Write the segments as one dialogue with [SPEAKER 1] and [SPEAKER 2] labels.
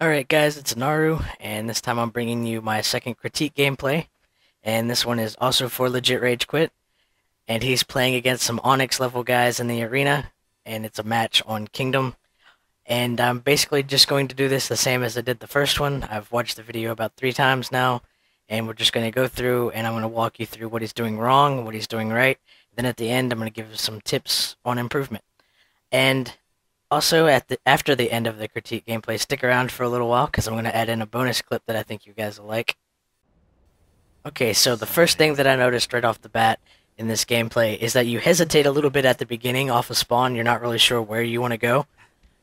[SPEAKER 1] Alright guys, it's Naru, and this time I'm bringing you my second critique gameplay, and this one is also for Legit Rage Quit, and he's playing against some Onyx level guys in the arena, and it's a match on Kingdom, and I'm basically just going to do this the same as I did the first one. I've watched the video about 3 times now, and we're just going to go through, and I'm going to walk you through what he's doing wrong, what he's doing right, then at the end I'm going to give some tips on improvement. And also, after the end of the critique gameplay, stick around for a little while because I'm going to add in a bonus clip that I think you guys will like. Okay, so the first thing that I noticed right off the bat in this gameplay is that you hesitate a little bit at the beginning off of spawn. You're not really sure where you want to go,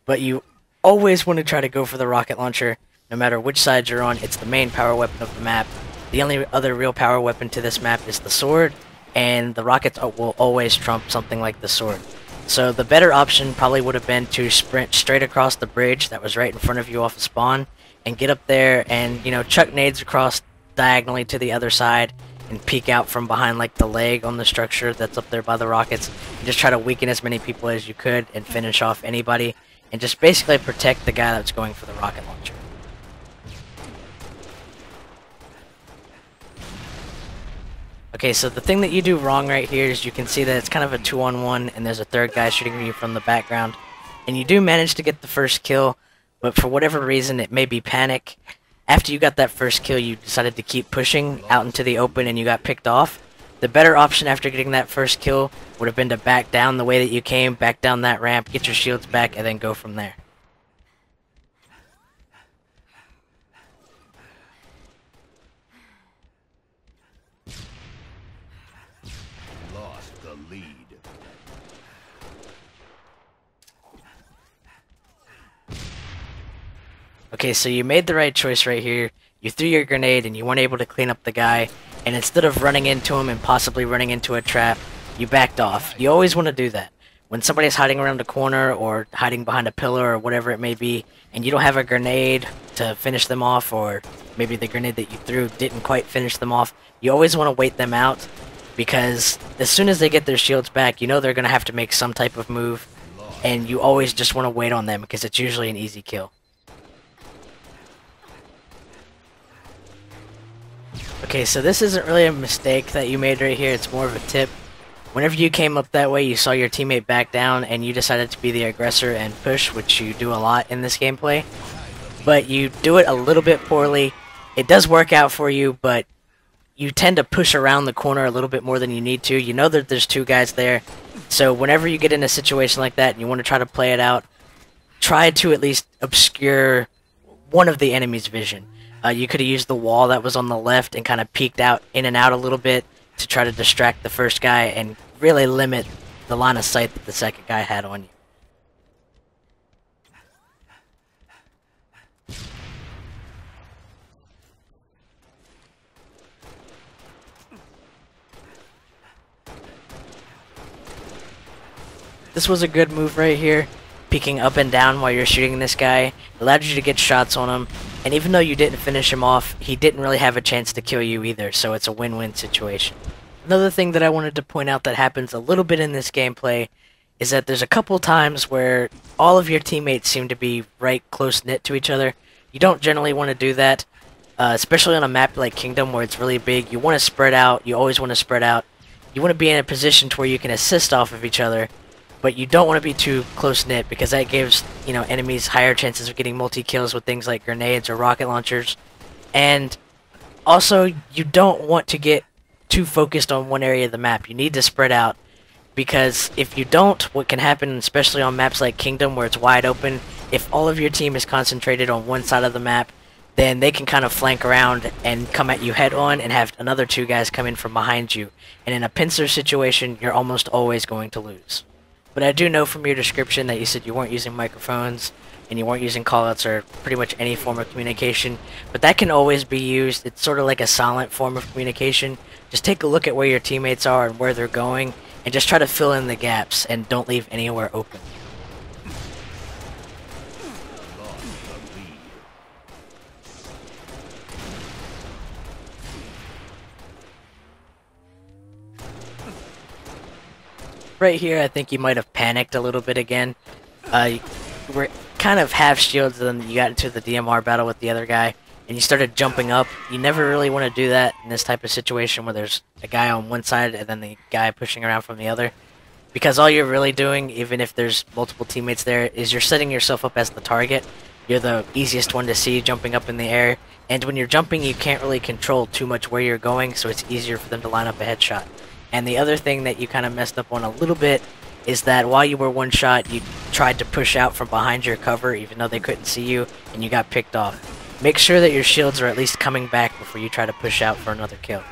[SPEAKER 1] but you always want to try to go for the rocket launcher no matter which side you're on. It's the main power weapon of the map. The only other real power weapon to this map is the sword, and the rockets will always trump something like the sword. So the better option probably would have been to sprint straight across the bridge that was right in front of you off of spawn and get up there and, chuck nades across diagonally to the other side and peek out from behind like the leg on the structure that's up there by the rockets and just try to weaken as many people as you could and finish off anybody and just basically protect the guy that's going for the rocket launcher. Okay, so the thing that you do wrong right here is you can see that it's kind of a 2-on-1 and there's a third guy shooting you from the background. And you do manage to get the first kill, but for whatever reason it may be panic. After you got that first kill, you decided to keep pushing out into the open and you got picked off. The better option after getting that first kill would have been to back down the way that you came, back down that ramp, get your shields back, and then go from there.
[SPEAKER 2] Lost the lead.
[SPEAKER 1] Okay, so you made the right choice right here. You threw your grenade and you weren't able to clean up the guy, and instead of running into him and possibly running into a trap, you backed off. You always want to do that. When somebody's hiding around a corner or hiding behind a pillar or whatever it may be, and you don't have a grenade to finish them off, or maybe the grenade that you threw didn't quite finish them off, you always want to wait them out, because as soon as they get their shields back, you know they're going to have to make some type of move, and you always just want to wait on them because it's usually an easy kill. Okay, so this isn't really a mistake that you made right here, it's more of a tip. Whenever you came up that way, you saw your teammate back down, and you decided to be the aggressor and push, which you do a lot in this gameplay. But you do it a little bit poorly. It does work out for you, but you tend to push around the corner a little bit more than you need to. You know that there's two guys there, so whenever you get in a situation like that and you want to try to play it out, try to at least obscure one of the enemy's vision. You could have used the wall that was on the left and kind of peeked out in and out a little bit to try to distract the first guy and really limit the line of sight that the second guy had on you. This was a good move right here, peeking up and down while you're shooting this guy. Allowed you to get shots on him, and even though you didn't finish him off, he didn't really have a chance to kill you either, so it's a win-win situation. Another thing that I wanted to point out that happens a little bit in this gameplay is that there's a couple times where all of your teammates seem to be right close-knit to each other. You don't generally want to do that, especially on a map like Kingdom where it's really big. You want to spread out, you always want to spread out. You want to be in a position to where you can assist off of each other, but you don't want to be too close-knit because that gives, enemies higher chances of getting multi-kills with things like grenades or rocket launchers. And also, you don't want to get too focused on one area of the map. You need to spread out, because if you don't, what can happen, especially on maps like Kingdom where it's wide open, if all of your team is concentrated on one side of the map, then they can kind of flank around and come at you head-on and have another two guys come in from behind you. And in a pincer situation, you're almost always going to lose. But I do know from your description that you said you weren't using microphones and you weren't using callouts or pretty much any form of communication, but that can always be used. It's sort of like a silent form of communication. Just take a look at where your teammates are and where they're going, and just try to fill in the gaps and don't leave anywhere open. Right here, I think you might have panicked a little bit again. You were kind of half shields, and then you got into the DMR battle with the other guy, and you started jumping up. You never really want to do that in this type of situation where there's a guy on one side and then the guy pushing around from the other. Because all you're really doing, even if there's multiple teammates there, is you're setting yourself up as the target. You're the easiest one to see jumping up in the air, and when you're jumping you can't really control too much where you're going, so it's easier for them to line up a headshot. And the other thing that you kind of messed up on a little bit is that while you were one shot, you tried to push out from behind your cover even though they couldn't see you, and you got picked off. Make sure that your shields are at least coming back before you try to push out for another kill.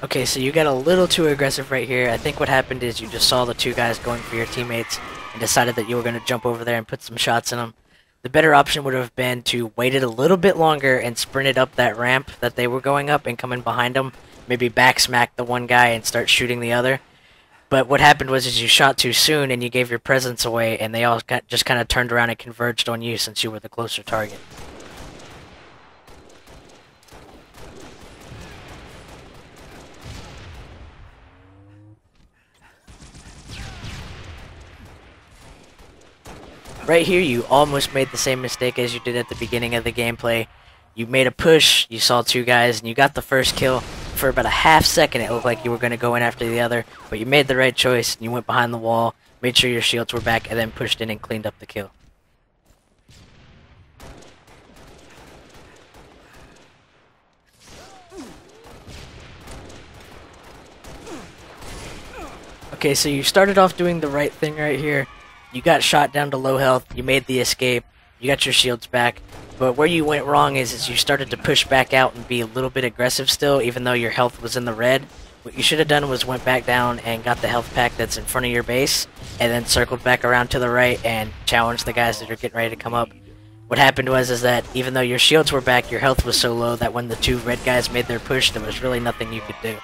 [SPEAKER 1] Okay, so you got a little too aggressive right here. I think what happened is you just saw the two guys going for your teammates and decided that you were going to jump over there and put some shots in them. The better option would have been to wait it a little bit longer and sprinted up that ramp that they were going up and come in behind them. Maybe back smack the one guy and start shooting the other. But what happened was is you shot too soon and you gave your presence away, and they all just kind of turned around and converged on you since you were the closer target. Right here, you almost made the same mistake as you did at the beginning of the gameplay. You made a push, you saw two guys, and you got the first kill. For about a half second, it looked like you were going to go in after the other, but you made the right choice, and you went behind the wall, made sure your shields were back, and then pushed in and cleaned up the kill. Okay, so you started off doing the right thing right here. You got shot down to low health, you made the escape, you got your shields back, but where you went wrong is you started to push back out and be a little bit aggressive still, even though your health was in the red. What you should have done was went back down and got the health pack that's in front of your base, and then circled back around to the right and challenged the guys that are getting ready to come up. What happened was that even though your shields were back, your health was so low that when the two red guys made their push, there was really nothing you could do.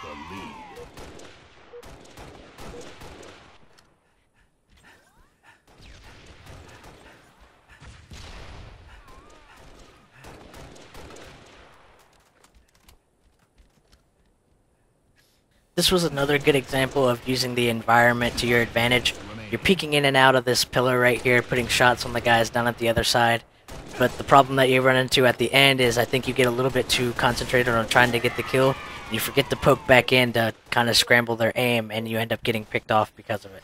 [SPEAKER 1] This was another good example of using the environment to your advantage. You're peeking in and out of this pillar right here, putting shots on the guys down at the other side. But the problem that you run into at the end is I think you get a little bit too concentrated on trying to get the kill. You forget to poke back in to kind of scramble their aim, and you end up getting picked off because of it.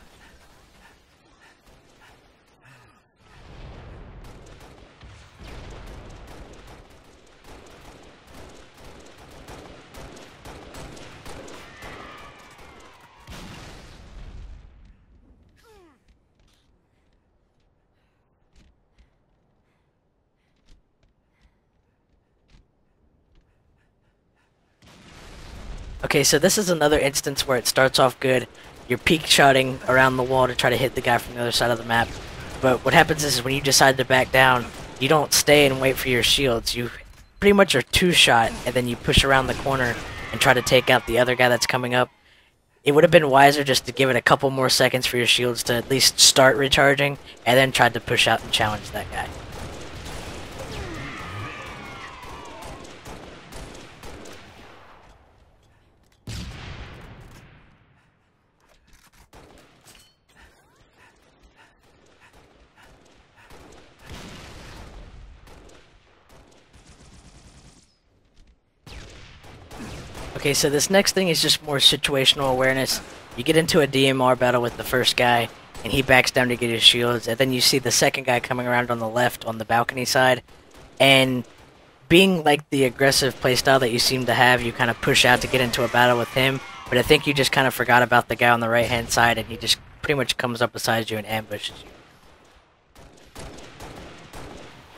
[SPEAKER 1] Okay, so this is another instance where it starts off good. You're peek shotting around the wall to try to hit the guy from the other side of the map. But what happens is when you decide to back down, you don't stay and wait for your shields. You pretty much are two-shot, and then you push around the corner and try to take out the other guy that's coming up. It would have been wiser just to give it a couple more seconds for your shields to at least start recharging, and then try to push out and challenge that guy. Okay, so this next thing is just more situational awareness. You get into a DMR battle with the first guy, and he backs down to get his shields, and then you see the second guy coming around on the left on the balcony side, and being like the aggressive playstyle that you seem to have, you kind of push out to get into a battle with him, but I think you just kind of forgot about the guy on the right hand side, and he just pretty much comes up beside you and ambushes you.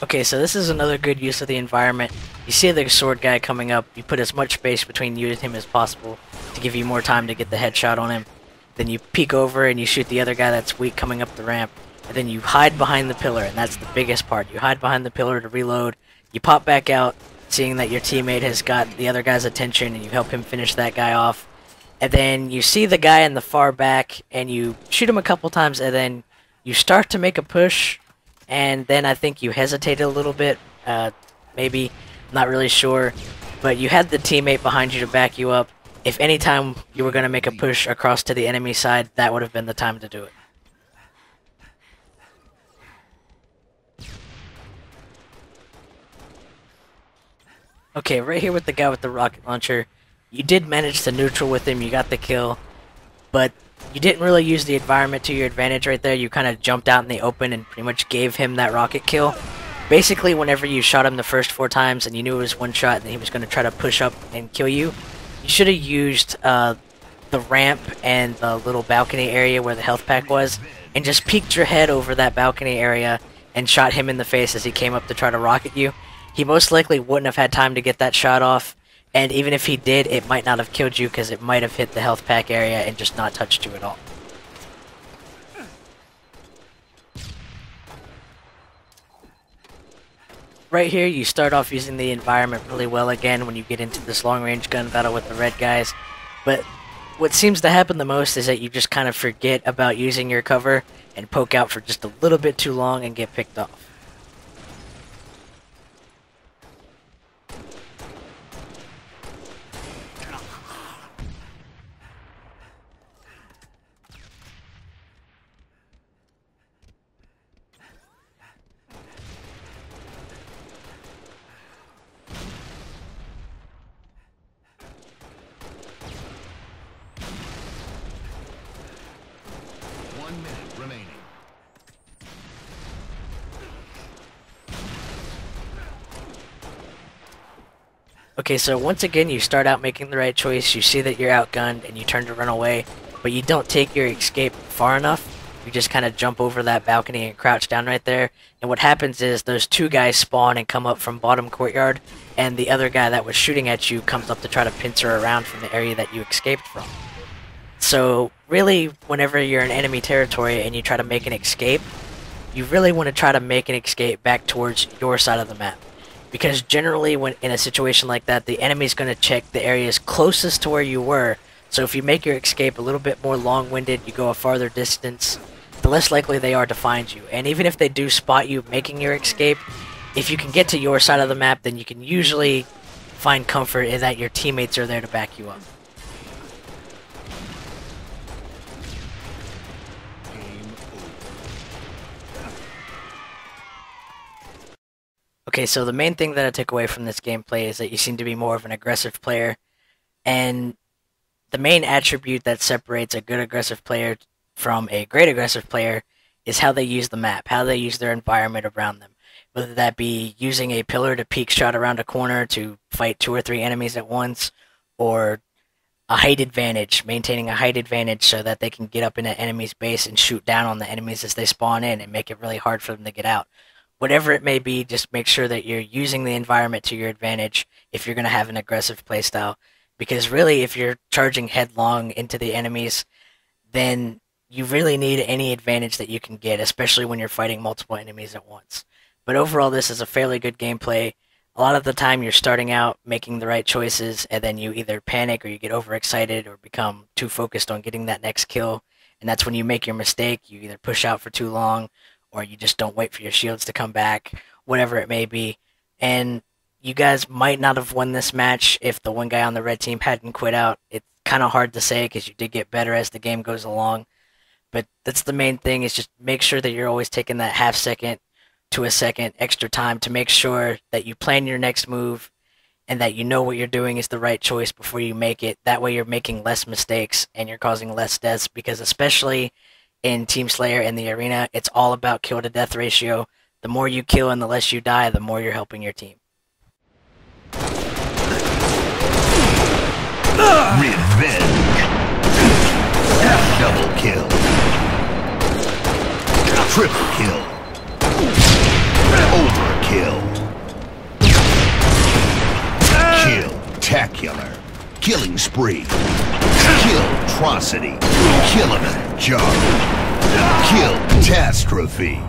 [SPEAKER 1] Okay, so this is another good use of the environment. You see the sword guy coming up, you put as much space between you and him as possible to give you more time to get the headshot on him. Then you peek over and you shoot the other guy that's weak coming up the ramp. And then you hide behind the pillar, and that's the biggest part. You hide behind the pillar to reload. You pop back out, seeing that your teammate has got the other guy's attention, and you help him finish that guy off. And then you see the guy in the far back, and you shoot him a couple times, and then you start to make a push, and then I think you hesitated a little bit, maybe, not really sure, but you had the teammate behind you to back you up. If any time you were going to make a push across to the enemy side, that would have been the time to do it. Okay, right here with the guy with the rocket launcher, you did manage to neutral with him, you got the kill, but you didn't really use the environment to your advantage right there. You kind of jumped out in the open and pretty much gave him that rocket kill. Basically, whenever you shot him the first 4 times and you knew it was one shot and he was going to try to push up and kill you, you should have used the ramp and the little balcony area where the health pack was, and just peeked your head over that balcony area and shot him in the face as he came up to try to rocket you. He most likely wouldn't have had time to get that shot off, and even if he did, it might not have killed you because it might have hit the health pack area and just not touched you at all. Right here, you start off using the environment really well again when you get into this long-range gun battle with the red guys, but what seems to happen the most is that you just kind of forget about using your cover and poke out for just a little bit too long and get picked off. Okay, so once again, you start out making the right choice, you see that you're outgunned, and you turn to run away, but you don't take your escape far enough. You just kind of jump over that balcony and crouch down right there, and what happens is those 2 guys spawn and come up from bottom courtyard, and the other guy that was shooting at you comes up to try to pincer around from the area that you escaped from. So, really, whenever you're in enemy territory and you try to make an escape, you really want to try to make an escape back towards your side of the map. Because generally, when in a situation like that, the enemy's going to check the areas closest to where you were. So if you make your escape a little bit more long-winded, you go a farther distance, the less likely they are to find you. And even if they do spot you making your escape, if you can get to your side of the map, then you can usually find comfort in that your teammates are there to back you up. Okay, so the main thing that I took away from this gameplay is that you seem to be more of an aggressive player, and the main attribute that separates a good aggressive player from a great aggressive player is how they use the map, how they use their environment around them. Whether that be using a pillar to peek shot around a corner to fight 2 or 3 enemies at once, or a height advantage, maintaining a height advantage so that they can get up in an enemy's base and shoot down on the enemies as they spawn in and make it really hard for them to get out. Whatever it may be, just make sure that you're using the environment to your advantage if you're going to have an aggressive playstyle. Because really, if you're charging headlong into the enemies, then you really need any advantage that you can get, especially when you're fighting multiple enemies at once. But overall, this is a fairly good gameplay. A lot of the time, you're starting out making the right choices, and then you either panic or you get overexcited or become too focused on getting that next kill. And that's when you make your mistake. You either push out for too long, or you just don't wait for your shields to come back, whatever it may be. And you guys might not have won this match if the one guy on the red team hadn't quit out. It's kind of hard to say because you did get better as the game goes along. But that's the main thing, is just make sure that you're always taking that half second to a second extra time to make sure that you plan your next move and that you know what you're doing is the right choice before you make it. That way you're making less mistakes and you're causing less deaths, because especially in Team Slayer in the arena, it's all about kill to death ratio. The more you kill and the less you die, the more you're helping your team.
[SPEAKER 2] Revenge. Double kill. Triple kill. Overkill. Kill-tacular. Killing spree. Kill-trocity. Killing jar. Kill-tastrophe.